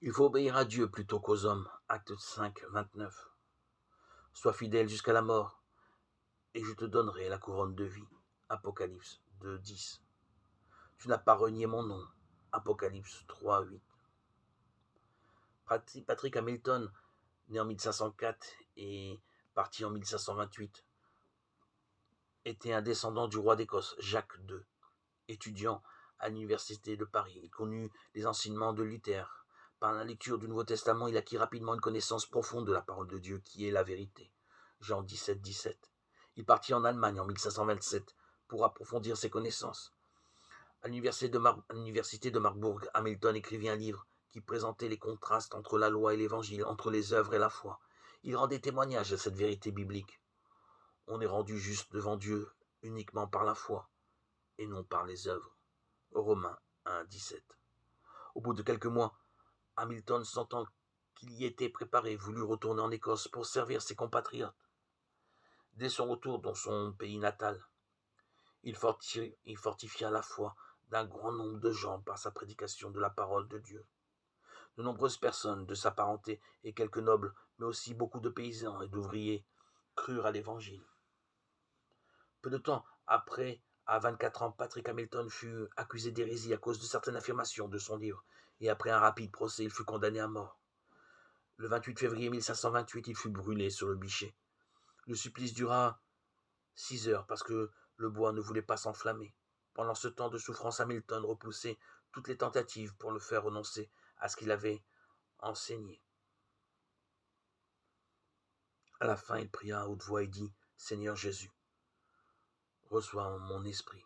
Il faut obéir à Dieu plutôt qu'aux hommes. Acte 5, 29. Sois fidèle jusqu'à la mort, et je te donnerai la couronne de vie. Apocalypse 2, 10. Tu n'as pas renié mon nom. Apocalypse 3, 8. Patrick Hamilton, né en 1504 et parti en 1528, était un descendant du roi d'Écosse, Jacques II. Étudiant à l'université de Paris, il connut les enseignements de Luther. Par la lecture du Nouveau Testament, il acquit rapidement une connaissance profonde de la parole de Dieu, qui est la vérité. Jean 17, 17. Il partit en Allemagne en 1527 pour approfondir ses connaissances. À l'université de Marbourg, Hamilton écrivit un livre qui présentait les contrastes entre la loi et l'évangile, entre les œuvres et la foi. Il rendait témoignage de cette vérité biblique. On est rendu juste devant Dieu uniquement par la foi et non par les œuvres. Romains 1, 17. Au bout de quelques mois, Hamilton, sentant qu'il y était préparé, voulut retourner en Écosse pour servir ses compatriotes. Dès son retour dans son pays natal, il fortifia la foi d'un grand nombre de gens par sa prédication de la parole de Dieu. De nombreuses personnes de sa parenté et quelques nobles, mais aussi beaucoup de paysans et d'ouvriers, crurent à l'Évangile. Peu de temps après, à 24 ans, Patrick Hamilton fut accusé d'hérésie à cause de certaines affirmations de son livre, et après un rapide procès, il fut condamné à mort. Le 28 février 1528, il fut brûlé sur le bûcher. Le supplice dura 6 heures parce que le bois ne voulait pas s'enflammer. Pendant ce temps de souffrance, Hamilton repoussait toutes les tentatives pour le faire renoncer à ce qu'il avait enseigné. À la fin, il pria à haute voix et dit : « Seigneur Jésus, reçois mon esprit. »